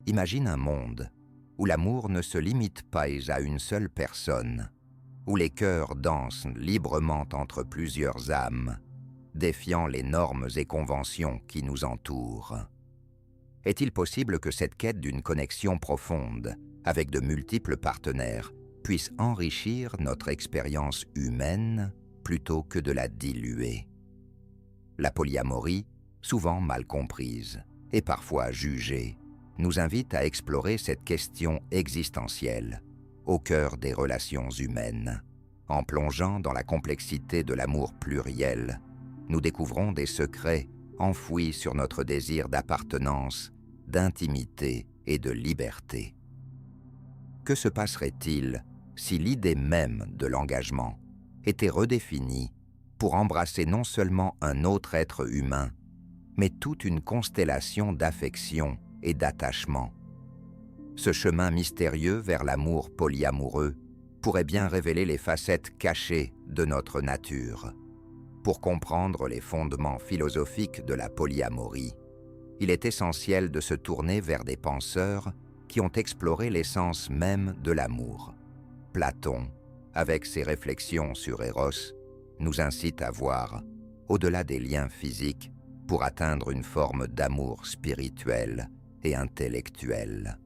Imagine un monde où l'amour ne se limite pas à une seule personne, où les cœurs dansent librement entre plusieurs âmes, défiant les normes et conventions qui nous entourent. Est-il possible que cette quête d'une connexion profonde, avec de multiples partenaires, puisse enrichir notre expérience humaine plutôt que de la diluer? La polyamorie, souvent mal comprise et parfois jugée, nous invite à explorer cette question existentielle, au cœur des relations humaines. En plongeant dans la complexité de l'amour pluriel, nous découvrons des secrets enfouis sur notre désir d'appartenance, d'intimité et de liberté. Que se passerait-il si l'idée même de l'engagement était redéfinie pour embrasser non seulement un autre être humain, mais toute une constellation d'affection et d'attachement? Ce chemin mystérieux vers l'amour polyamoureux pourrait bien révéler les facettes cachées de notre nature. Pour comprendre les fondements philosophiques de la polyamorie, il est essentiel de se tourner vers des penseurs qui ont exploré l'essence même de l'amour. Platon, avec ses réflexions sur Eros, nous incite à voir, au-delà des liens physiques, pour atteindre une forme d'amour spirituel et intellectuel.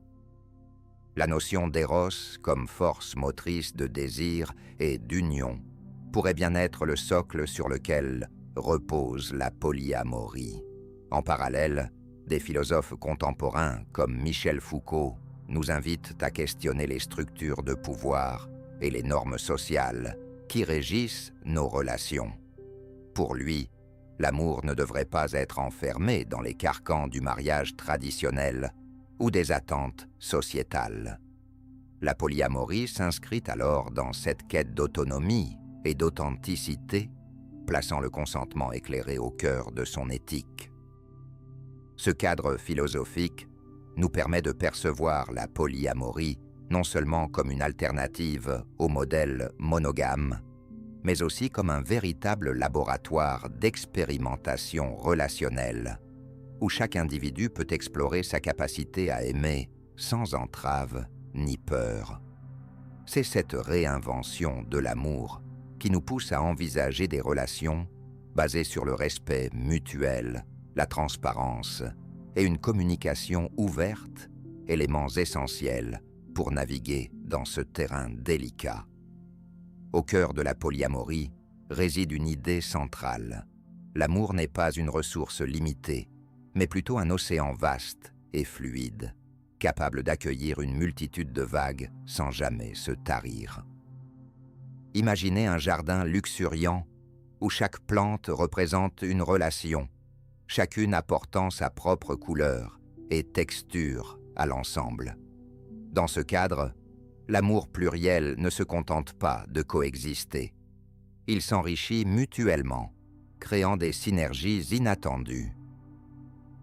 La notion d'éros comme force motrice de désir et d'union pourrait bien être le socle sur lequel repose la polyamorie. En parallèle, des philosophes contemporains comme Michel Foucault nous invitent à questionner les structures de pouvoir et les normes sociales qui régissent nos relations. Pour lui, l'amour ne devrait pas être enfermé dans les carcans du mariage traditionnel ou des attentes sociétales. La polyamorie s'inscrit alors dans cette quête d'autonomie et d'authenticité, plaçant le consentement éclairé au cœur de son éthique. Ce cadre philosophique nous permet de percevoir la polyamorie non seulement comme une alternative au modèle monogame, mais aussi comme un véritable laboratoire d'expérimentation relationnelle, où chaque individu peut explorer sa capacité à aimer sans entrave ni peur. C'est cette réinvention de l'amour qui nous pousse à envisager des relations basées sur le respect mutuel, la transparence et une communication ouverte, éléments essentiels pour naviguer dans ce terrain délicat. Au cœur de la polyamorie réside une idée centrale. L'amour n'est pas une ressource limitée, mais plutôt un océan vaste et fluide, capable d'accueillir une multitude de vagues sans jamais se tarir. Imaginez un jardin luxuriant où chaque plante représente une relation, chacune apportant sa propre couleur et texture à l'ensemble. Dans ce cadre, l'amour pluriel ne se contente pas de coexister. Il s'enrichit mutuellement, créant des synergies inattendues.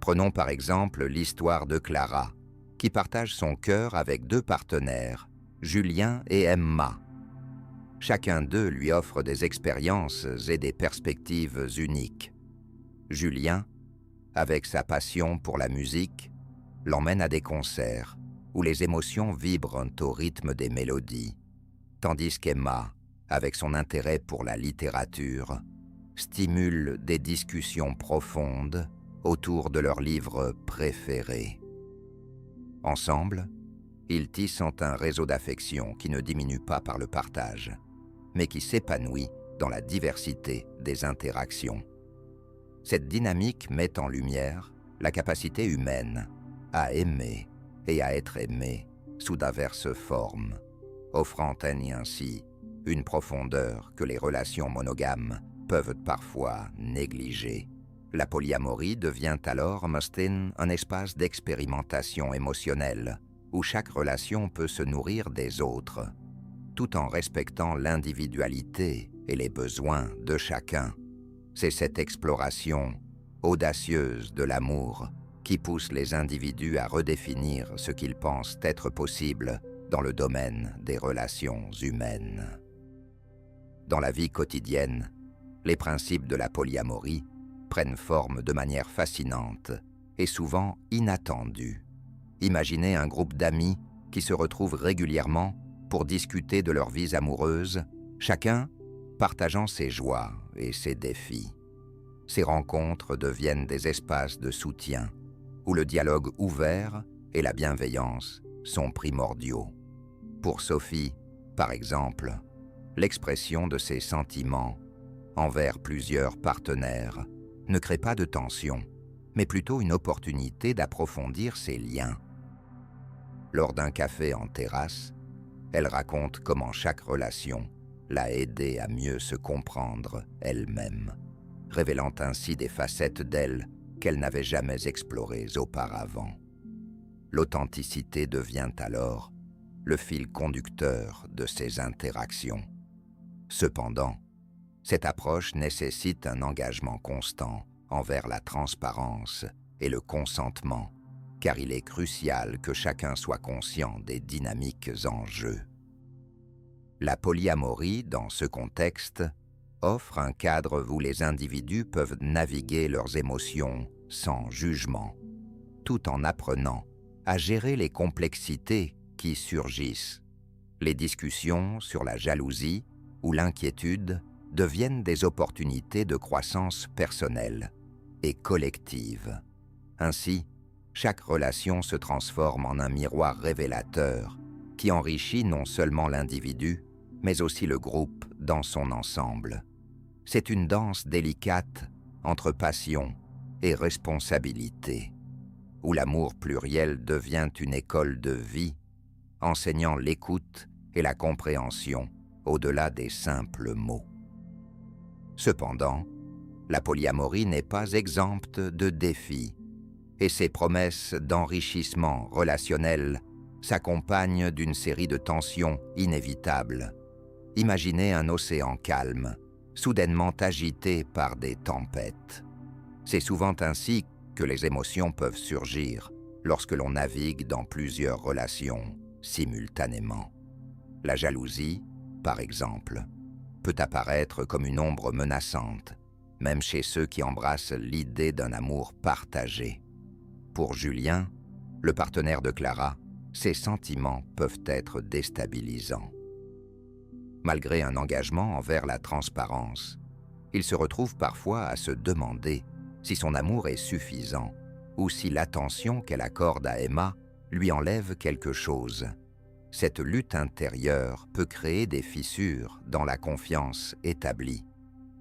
Prenons par exemple l'histoire de Clara, qui partage son cœur avec deux partenaires, Julien et Emma. Chacun d'eux lui offre des expériences et des perspectives uniques. Julien, avec sa passion pour la musique, l'emmène à des concerts où les émotions vibrent au rythme des mélodies, tandis qu'Emma, avec son intérêt pour la littérature, stimule des discussions profondes autour de leurs livres préférés. Ensemble, ils tissent un réseau d'affection qui ne diminue pas par le partage, mais qui s'épanouit dans la diversité des interactions. Cette dynamique met en lumière la capacité humaine à aimer et à être aimé sous diverses formes, offrant ainsi une profondeur que les relations monogames peuvent parfois négliger. La polyamorie devient alors, un espace d'expérimentation émotionnelle, où chaque relation peut se nourrir des autres, tout en respectant l'individualité et les besoins de chacun. C'est cette exploration audacieuse de l'amour qui pousse les individus à redéfinir ce qu'ils pensent être possible dans le domaine des relations humaines. Dans la vie quotidienne, les principes de la polyamorie prennent forme de manière fascinante et souvent inattendue. Imaginez un groupe d'amis qui se retrouvent régulièrement pour discuter de leurs vies amoureuses, chacun partageant ses joies et ses défis. Ces rencontres deviennent des espaces de soutien, où le dialogue ouvert et la bienveillance sont primordiaux. Pour Sophie, par exemple, l'expression de ses sentiments envers plusieurs partenaires ne crée pas de tension, mais plutôt une opportunité d'approfondir ses liens. Lors d'un café en terrasse, elle raconte comment chaque relation l'a aidée à mieux se comprendre elle-même, révélant ainsi des facettes d'elle qu'elle n'avait jamais explorées auparavant. L'authenticité devient alors le fil conducteur de ces interactions. Cependant, cette approche nécessite un engagement constant envers la transparence et le consentement, car il est crucial que chacun soit conscient des dynamiques en jeu. La polyamorie, dans ce contexte, offre un cadre où les individus peuvent naviguer leurs émotions sans jugement, tout en apprenant à gérer les complexités qui surgissent. Les discussions sur la jalousie ou l'inquiétude deviennent des opportunités de croissance personnelle et collective. Ainsi, chaque relation se transforme en un miroir révélateur qui enrichit non seulement l'individu, mais aussi le groupe dans son ensemble. C'est une danse délicate entre passion et responsabilité, où l'amour pluriel devient une école de vie, enseignant l'écoute et la compréhension au-delà des simples mots. Cependant, la polyamorie n'est pas exempte de défis, et ses promesses d'enrichissement relationnel s'accompagnent d'une série de tensions inévitables. Imaginez un océan calme, soudainement agité par des tempêtes. C'est souvent ainsi que les émotions peuvent surgir lorsque l'on navigue dans plusieurs relations simultanément. La jalousie, par exemple, peut apparaître comme une ombre menaçante, même chez ceux qui embrassent l'idée d'un amour partagé. Pour Julien, le partenaire de Clara, ces sentiments peuvent être déstabilisants. Malgré un engagement envers la transparence, il se retrouve parfois à se demander si son amour est suffisant ou si l'attention qu'elle accorde à Emma lui enlève quelque chose. Cette lutte intérieure peut créer des fissures dans la confiance établie.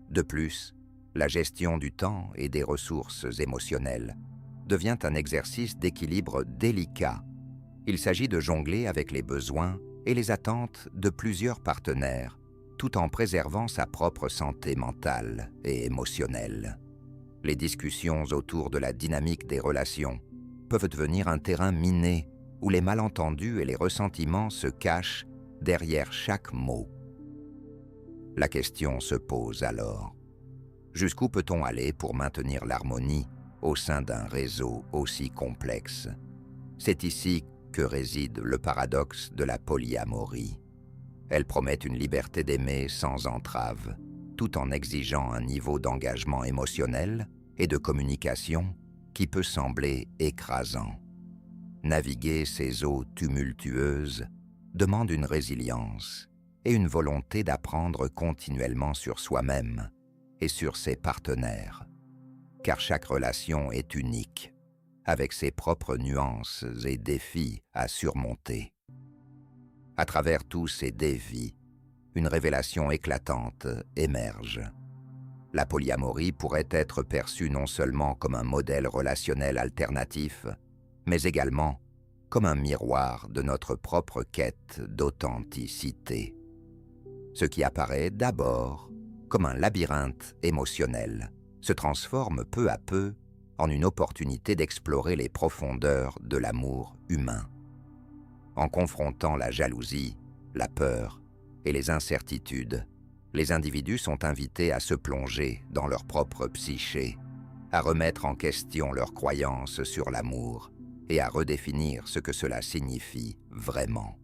De plus, la gestion du temps et des ressources émotionnelles devient un exercice d'équilibre délicat. Il s'agit de jongler avec les besoins et les attentes de plusieurs partenaires, tout en préservant sa propre santé mentale et émotionnelle. Les discussions autour de la dynamique des relations peuvent devenir un terrain miné où les malentendus et les ressentiments se cachent derrière chaque mot. La question se pose alors: jusqu'où peut-on aller pour maintenir l'harmonie au sein d'un réseau aussi complexe? C'est ici que réside le paradoxe de la polyamorie. Elle promet une liberté d'aimer sans entrave, tout en exigeant un niveau d'engagement émotionnel et de communication qui peut sembler écrasant. Naviguer ces eaux tumultueuses demande une résilience et une volonté d'apprendre continuellement sur soi-même et sur ses partenaires, car chaque relation est unique, avec ses propres nuances et défis à surmonter. À travers tous ces défis, une révélation éclatante émerge. La polyamorie pourrait être perçue non seulement comme un modèle relationnel alternatif, mais également comme un miroir de notre propre quête d'authenticité. Ce qui apparaît d'abord comme un labyrinthe émotionnel se transforme peu à peu en une opportunité d'explorer les profondeurs de l'amour humain. En confrontant la jalousie, la peur et les incertitudes, les individus sont invités à se plonger dans leur propre psyché, à remettre en question leurs croyances sur l'amour et à redéfinir ce que cela signifie vraiment.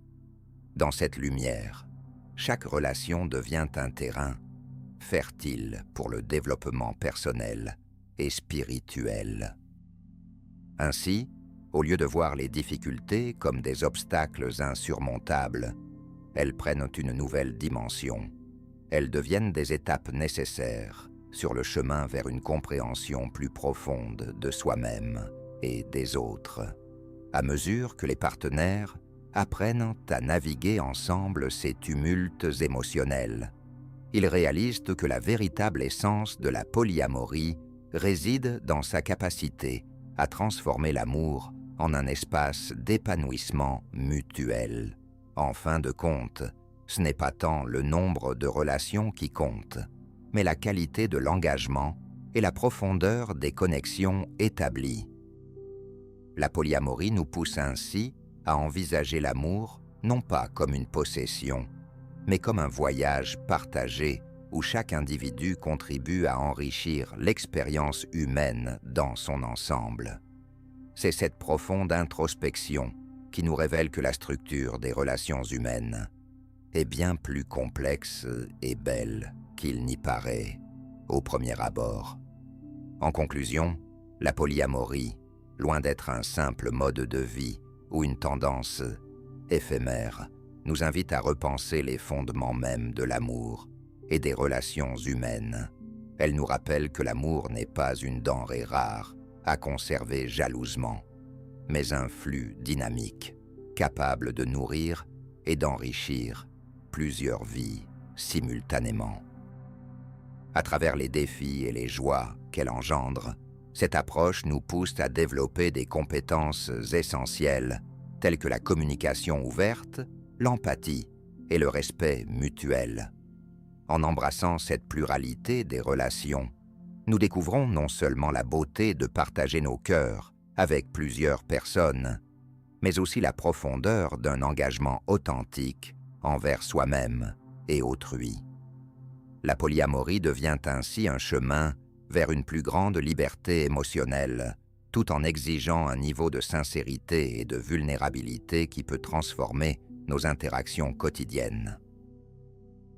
Dans cette lumière, chaque relation devient un terrain fertile pour le développement personnel et spirituel. Ainsi, Au lieu de voir les difficultés comme des obstacles insurmontables, elles prennent une nouvelle dimension. Elles deviennent des étapes nécessaires sur le chemin vers une compréhension plus profonde de soi-même et des autres, à mesure que les partenaires apprennent à naviguer ensemble ces tumultes émotionnels. Ils réalisent que la véritable essence de la polyamorie réside dans sa capacité à transformer l'amour en un espace d'épanouissement mutuel. En fin de compte, ce n'est pas tant le nombre de relations qui compte, mais la qualité de l'engagement et la profondeur des connexions établies. La polyamorie nous pousse ainsi à envisager l'amour non pas comme une possession, mais comme un voyage partagé où chaque individu contribue à enrichir l'expérience humaine dans son ensemble. C'est cette profonde introspection qui nous révèle que la structure des relations humaines est bien plus complexe et belle qu'il n'y paraît au premier abord. En conclusion, la polyamorie, loin d'être un simple mode de vie ou une tendance éphémère, nous invite à repenser les fondements mêmes de l'amour et des relations humaines. Elle nous rappelle que l'amour n'est pas une denrée rare à conserver jalousement, mais un flux dynamique, capable de nourrir et d'enrichir plusieurs vies simultanément. À travers les défis et les joies qu'elle engendre, cette approche nous pousse à développer des compétences essentielles telles que la communication ouverte, l'empathie et le respect mutuel. En embrassant cette pluralité des relations, nous découvrons non seulement la beauté de partager nos cœurs avec plusieurs personnes, mais aussi la profondeur d'un engagement authentique envers soi-même et autrui. La polyamorie devient ainsi un chemin vers une plus grande liberté émotionnelle, tout en exigeant un niveau de sincérité et de vulnérabilité qui peut transformer nos interactions quotidiennes.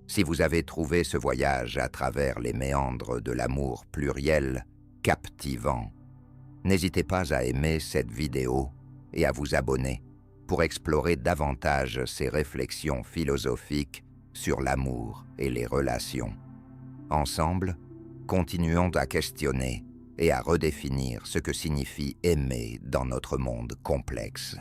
Si vous avez trouvé ce voyage à travers les méandres de l'amour pluriel captivant, n'hésitez pas à aimer cette vidéo et à vous abonner pour explorer davantage ces réflexions philosophiques sur l'amour et les relations. Ensemble, continuons à questionner et à redéfinir ce que signifie aimer dans notre monde complexe.